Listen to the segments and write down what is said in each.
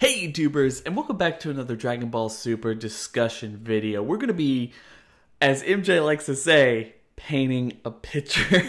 Hey YouTubers, and welcome back to another Dragon Ball Super discussion video. We're going to be, as MJ likes to say, painting a picture.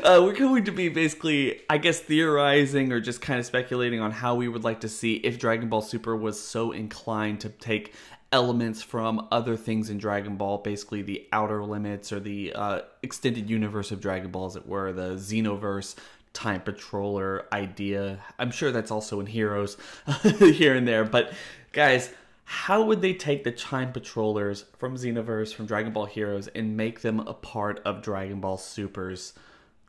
We're going to be basically, I guess, theorizing or just kind of speculating on how we would like to see if Dragon Ball Super was so inclined to take elements from other things in Dragon Ball, basically the outer limits or the extended universe of Dragon Ball, as it were, the Xenoverse, Time Patroller idea. I'm sure that's also in Heroes here and there, but guys, how would they take the Time Patrollers from Xenoverse, from Dragon Ball Heroes, and make them a part of Dragon Ball Super's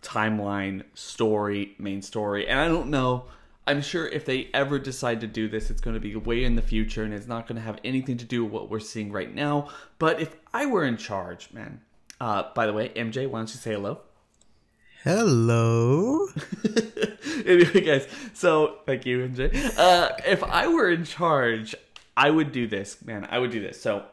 timeline, story, main story? And I don't know, I'm sure if they ever decide to do this, it's going to be way in the future and it's not going to have anything to do with what we're seeing right now. But if I were in charge, man, by the way, MJ, why don't you say hello? Hello. Anyway, guys, so thank you, MJ. If I were in charge, I would do this, man. I would do this. So,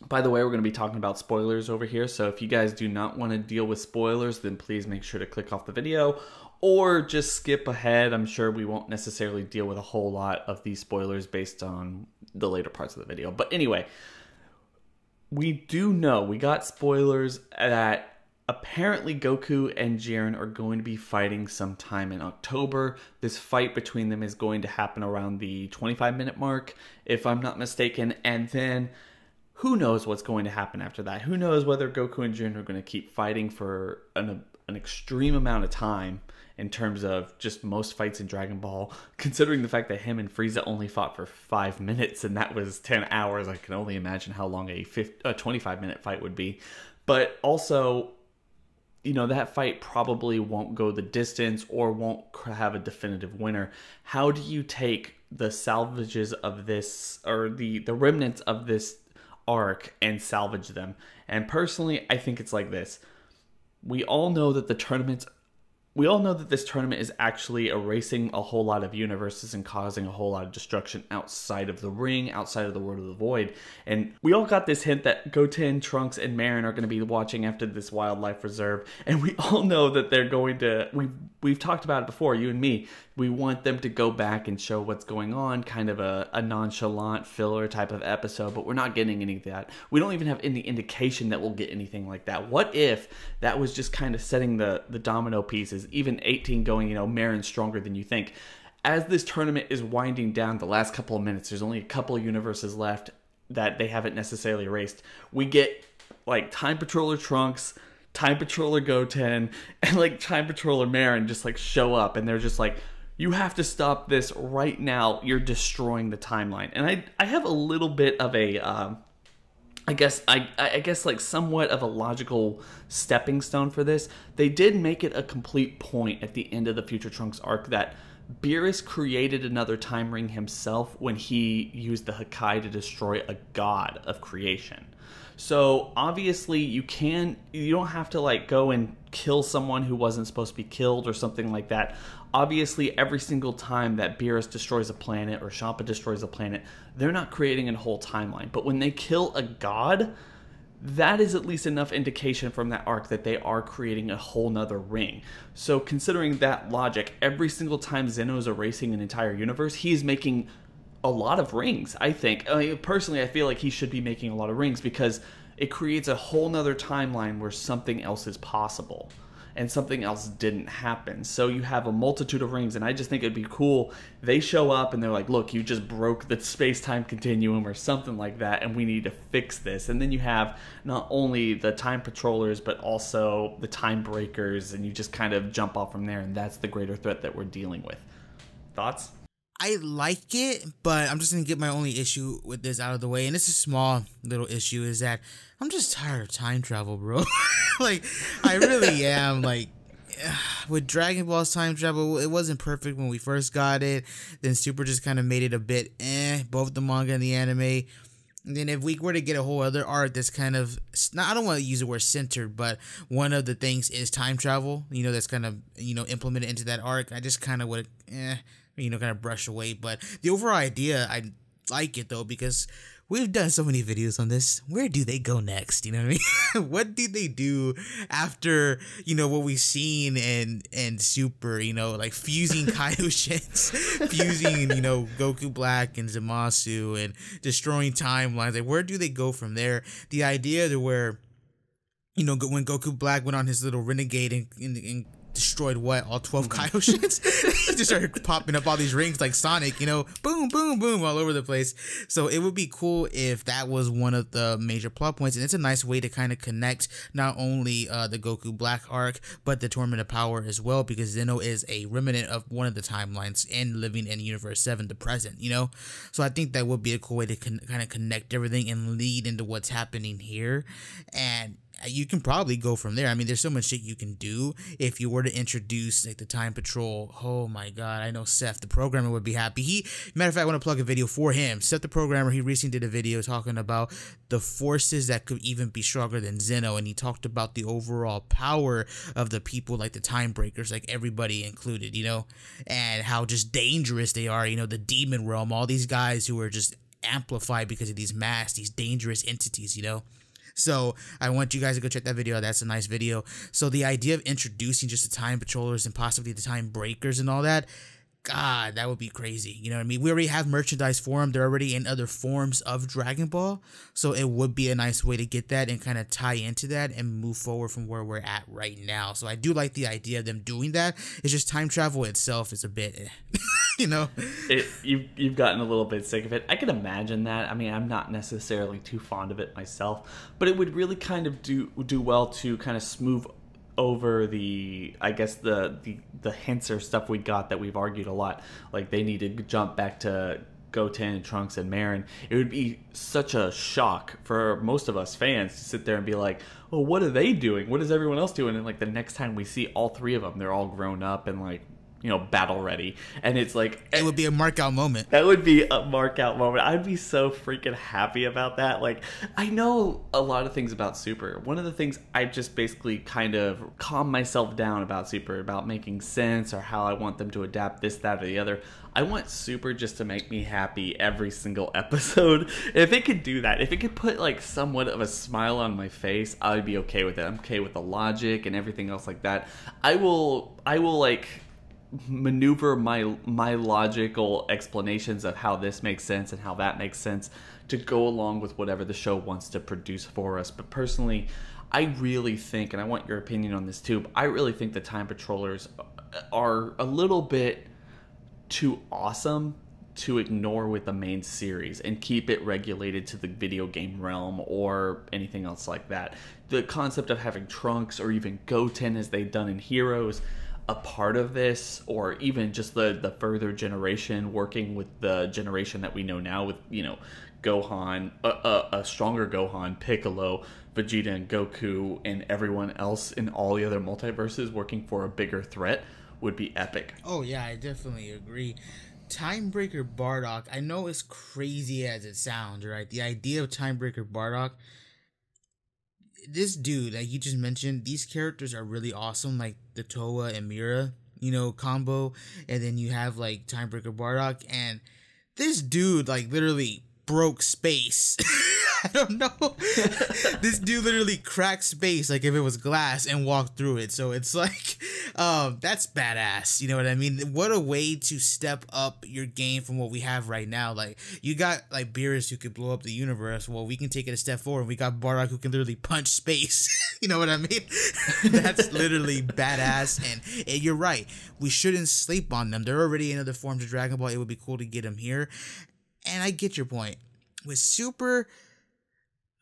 by the way, we're going to be talking about spoilers over here. So if you guys do not want to deal with spoilers, then please make sure to click off the video or just skip ahead. I'm sure we won't necessarily deal with a whole lot of these spoilers based on the later parts of the video. But anyway, we do know, we got spoilers that apparently Goku and Jiren are going to be fighting sometime in October. This fight between them is going to happen around the 25-minute mark, if I'm not mistaken. And then who knows what's going to happen after that? Who knows whether Goku and Jiren are going to keep fighting for an extreme amount of time in terms of just most fights in Dragon Ball, considering the fact that him and Frieza only fought for 5 minutes and that was 10 hours. I can only imagine how long a 25-minute fight would be. But also, you know, that fight probably won't go the distance or won't have a definitive winner. How do you take the salvages of this, or the remnants of this arc, and salvage them? And personally, I think it's like this. We all know that this tournament is actually erasing a whole lot of universes and causing a whole lot of destruction outside of the ring, outside of the World of the Void. And we all got this hint that Goten, Trunks, and Marin are going to be watching after this wildlife reserve. And we all know that they're going to, we've talked about it before, you and me. We want them to go back and show what's going on, kind of a nonchalant filler type of episode, but we're not getting any of that. We don't even have any indication that we'll get anything like that. What if that was just kind of setting the domino pieces, even 18 going, you know, Marin's stronger than you think. As this tournament is winding down, the last couple of minutes, there's only a couple of universes left that they haven't necessarily erased. We get like Time Patroller Trunks, Time Patroller Goten, and like Time Patroller Marin just like show up, and they're just like, you have to stop this right now. You're destroying the timeline. And I have a little bit of a, I guess like somewhat of a logical stepping stone for this. They did make it a complete point at the end of the Future Trunks arc that Beerus created another time ring himself when he used the Hakai to destroy a god of creation. So obviously you don't have to like go and kill someone who wasn't supposed to be killed or something like that. Obviously, every single time that Beerus destroys a planet or Champa destroys a planet, they're not creating a whole timeline. But when they kill a god, that is at least enough indication from that arc that they are creating a whole nother ring. So considering that logic, every single time Zeno's erasing an entire universe, he's making a lot of rings, I think. I mean, personally, I feel like he should be making a lot of rings because it creates a whole nother timeline where something else is possible and something else didn't happen. So you have a multitude of rings, and I just think it'd be cool. They show up and they're like, look, you just broke the space-time continuum or something like that, and we need to fix this. And then you have not only the Time Patrollers, but also the Time Breakers, and you just kind of jump off from there, and that's the greater threat that we're dealing with. Thoughts? I like it, but I'm just going to get my only issue with this out of the way. And it's a small little issue, is that I'm just tired of time travel, bro. Like, I really am. Like, with Dragon Ball's time travel, it wasn't perfect when we first got it. Then Super just kind of made it a bit both the manga and the anime. And then if we were to get a whole other art that's kind of, I don't want to use the word centered, but one of the things is time travel, you know, that's kind of, you know, implemented into that arc. I just kind of would, you know, kind of brush away. But the overall idea, I like it though, because we've done so many videos on this. Where do they go next? You know what I mean? What do they do after, what we've seen and Super, like fusing Kaioshins, fusing, Goku Black and Zamasu and destroying timelines? Like, where do they go from there? The idea to where, when Goku Black went on his little renegade and destroyed all 12 Kaioshins. He just started popping up all these rings like Sonic, boom, boom, boom, all over the place. So it would be cool if that was one of the major plot points, and it's a nice way to kind of connect not only the Goku Black arc, but the Tournament of Power as well, because Zeno is a remnant of one of the timelines and living in Universe 7, the present, So I think that would be a cool way to kind of connect everything and lead into what's happening here, and you can probably go from there. I mean, there's so much shit you can do if you were to introduce like the Time Patrol. Oh my god, I know Seth, the programmer, would be happy. Matter of fact, I want to plug a video for him. Seth, the programmer, he recently did a video talking about the forces that could even be stronger than Zeno, and he talked about the overall power of the people like the Time Breakers, like everybody included, and how just dangerous they are. The Demon Realm, all these guys who are just amplified because of these masks, these dangerous entities, So I want you guys to go check that video out. That's a nice video. So the idea of introducing just the Time Patrollers and possibly the Time Breakers and all that, God, that would be crazy. You know what I mean? We already have merchandise for them. They're already in other forms of Dragon Ball. So it would be a nice way to get that and kind of tie into that and move forward from where we're at right now. So I do like the idea of them doing that. It's just time travel itself is a bit, You've gotten a little bit sick of it. I can imagine that. I mean, I'm not necessarily too fond of it myself, but it would really kind of do well to kind of smooth over the hints or stuff we got that we've argued a lot. Like they need to jump back to Goten, Trunks, and Marin. It would be such a shock for most of us fans to sit there and be like, oh, what are they doing? What is everyone else doing? And like the next time we see all three of them, they're all grown up and like, battle ready. And it's like, it would be a mark out moment. That would be a mark out moment. I'd be so freaking happy about that. Like, I know a lot of things about Super. One of the things I just basically kind of calm myself down about Super, about making sense or how I want them to adapt this, that, or the other. I want Super just to make me happy every single episode. If it could do that, if it could put like somewhat of a smile on my face, I would be okay with it. I'm okay with the logic and everything else like that. I will like maneuver my logical explanations of how this makes sense and how that makes sense to go along with whatever the show wants to produce for us. But personally, I really think, and I want your opinion on this too, but I really think the Time Patrollers are a little bit too awesome to ignore with the main series and keep it regulated to the video game realm or anything else like that. The concept of having Trunks or even Goten, as they've done in Heroes, a part of this, or even just the further generation working with the generation that we know now with, Gohan, a stronger Gohan, Piccolo, Vegeta, and Goku, and everyone else in all the other multiverses working for a bigger threat would be epic. Oh yeah, I definitely agree. Timebreaker Bardock, I know it's crazy as it sounds, right? The idea of Timebreaker Bardock, this dude that you just mentioned, these characters are really awesome, like the Toa and Mira, combo, and then you have like Timebreaker Bardock, and this dude like literally broke space. I don't know. This dude literally cracked space like if it was glass and walked through it. So it's like, that's badass. You know what I mean? What a way to step up your game from what we have right now. Like, you got like Beerus who could blow up the universe. Well, we can take it a step forward. We got Bardock who can literally punch space. You know what I mean? That's literally badass. And you're right. We shouldn't sleep on them. They're already in other forms of Dragon Ball. It would be cool to get them here. And I get your point. With Super,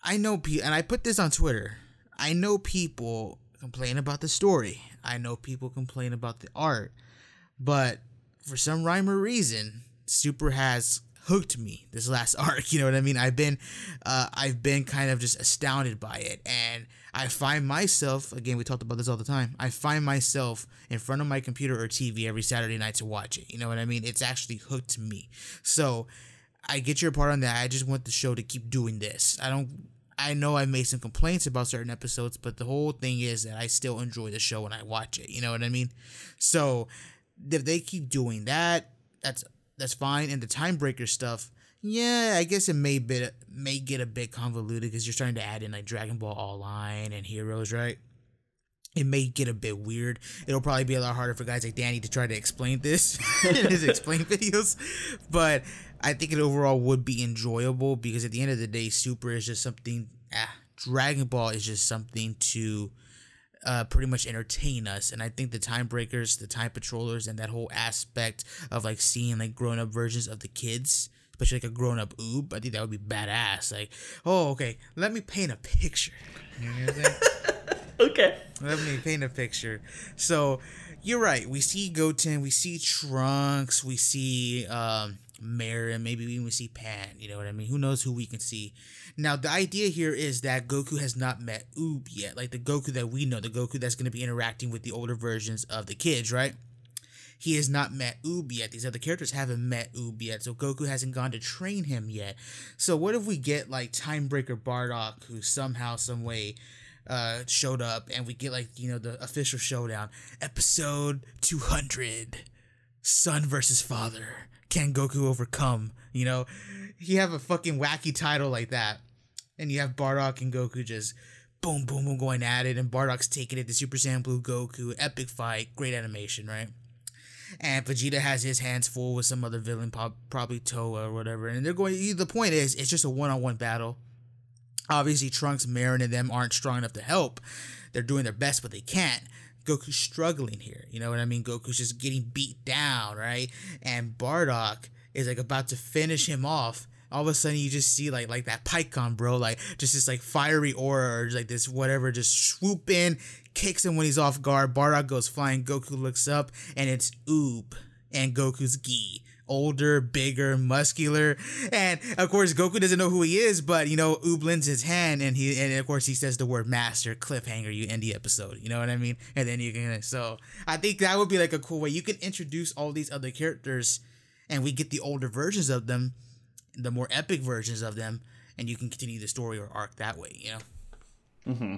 I know people, and I put this on Twitter, I know people complain about the story. I know people complain about the art. But for some rhyme or reason, Super has hooked me this last arc. You know what I mean? I've been kind of just astounded by it. And I find myself, again, we talked about this all the time, I find myself in front of my computer or TV every Saturday night to watch it. You know what I mean? It's actually hooked me. So I get your part on that. I just want the show to keep doing this. I know I made some complaints about certain episodes, but the whole thing is that I still enjoy the show when I watch it. You know what I mean? So if they keep doing that, that's fine. And the Timebreaker stuff, Yeah, I guess it may get a bit convoluted because you're starting to add in like Dragon Ball Online and Heroes, right? It may get a bit weird. It'll probably be a lot harder for guys like Danny to try to explain this in his explain videos. But I think it overall would be enjoyable because at the end of the day, Super is just something. Dragon Ball is just something to pretty much entertain us. And I think the Time Breakers, the Time Patrollers, and that whole aspect of like seeing like grown up versions of the kids, especially like a grown up Oob, I think that would be badass. Like, oh, okay, let me paint a picture. You know what I'm saying? Okay. Let me paint a picture. So, you're right. We see Goten, we see Trunks, we see Marin, maybe we even see Pan. You know what I mean? Who knows who we can see? Now, the idea here is that Goku has not met Oob yet. Like the Goku that we know, the Goku that's going to be interacting with the older versions of the kids, right? He has not met Oob yet. These other characters haven't met Oob yet, so Goku hasn't gone to train him yet. So what if we get like Timebreaker Bardock, who somehow, some way showed up, and we get like, you know, the official showdown, episode 200, son versus father, can Goku overcome? You know, you have a fucking wacky title like that, and you have Bardock and Goku just boom boom boom going at it, and Bardock's taking it to Super Saiyan Blue Goku, epic fight, great animation, right? And Vegeta has his hands full with some other villain, probably Toa or whatever, and they're going, the point is, it's just a one-on-one battle. Obviously, Trunks, Marin, and them aren't strong enough to help. They're doing their best, but they can't. Goku's struggling here. You know what I mean? Goku's just getting beat down, right? And Bardock is like about to finish him off. All of a sudden, you just see like that Pycon, bro, like just this like fiery aura or just like this whatever, just swoop in, kicks him when he's off guard. Bardock goes flying. Goku looks up, and it's Oob and Goku's gi. Older, bigger, muscular, and of course Goku doesn't know who he is, but you know, Oob lends his hand, and of course he says the word master. Cliffhanger, you end the episode, you know what I mean? And then you can, so I think that would be like a cool way. You can introduce all these other characters, and we get the older versions of them, the more epic versions of them, and you can continue the story or arc that way, you know? Mm-hmm.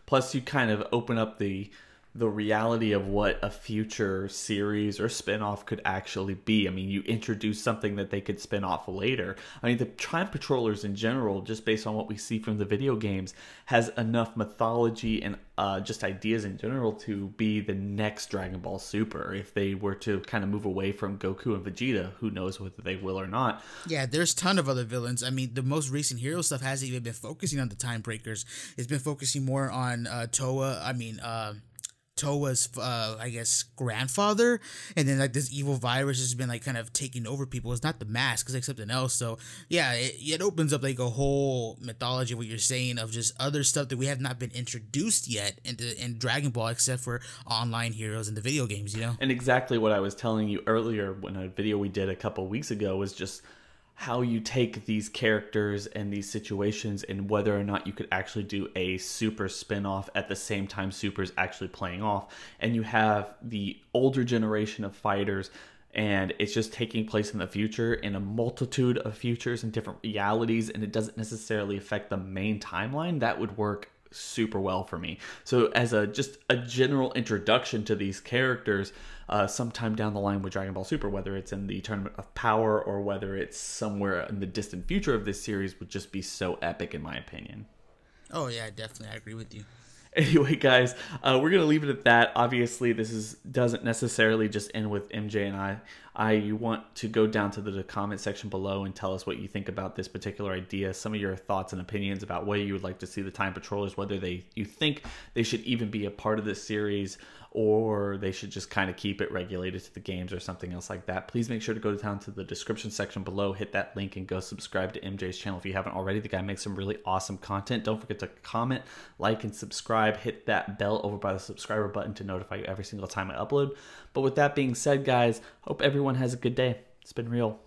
Plus, you kind of open up the reality of what a future series or spin-off could actually be. I mean, you introduce something that they could spin off later. I mean, the Time Patrollers in general, just based on what we see from the video games, has enough mythology and just ideas in general to be the next Dragon Ball Super. If they were to kind of move away from Goku and Vegeta, who knows whether they will or not. Yeah, there's a ton of other villains. I mean, the most recent hero stuff hasn't even been focusing on the Time Breakers. It's been focusing more on Towa's, I guess, grandfather, and then like this evil virus has been like kind of taking over people. It's not the mask, it's like something else. So yeah, it opens up like a whole mythology, what you're saying, of just other stuff that we have not been introduced yet in Dragon Ball, except for online heroes in the video games, you know? And exactly what I was telling you earlier when a video we did a couple weeks ago was just how you take these characters and these situations and whether or not you could actually do a Super spin-off at the same time Super's actually playing off. And you have the older generation of fighters, and it's just taking place in the future, in a multitude of futures and different realities, and it doesn't necessarily affect the main timeline. That would work super well for me. So as just a general introduction to these characters, sometime down the line with Dragon Ball Super, whether it's in the Tournament of Power or whether it's somewhere in the distant future of this series, would just be so epic in my opinion. Oh yeah, definitely, I agree with you. Anyway, guys, we're going to leave it at that. Obviously, this doesn't necessarily just end with MJ and I. I want to go down to the comment section below and tell us what you think about this particular idea, some of your thoughts and opinions about whether you would like to see the Time Patrollers, whether you think they should even be a part of this series, or they should just kind of keep it regulated to the games or something else like that. Please make sure to go down to the description section below, hit that link, and go subscribe to MJ's channel if you haven't already. The guy makes some really awesome content. Don't forget to comment, like, and subscribe. Hit that bell over by the subscriber button to notify you every single time I upload. But with that being said, guys, hope everyone has a good day. It's been real.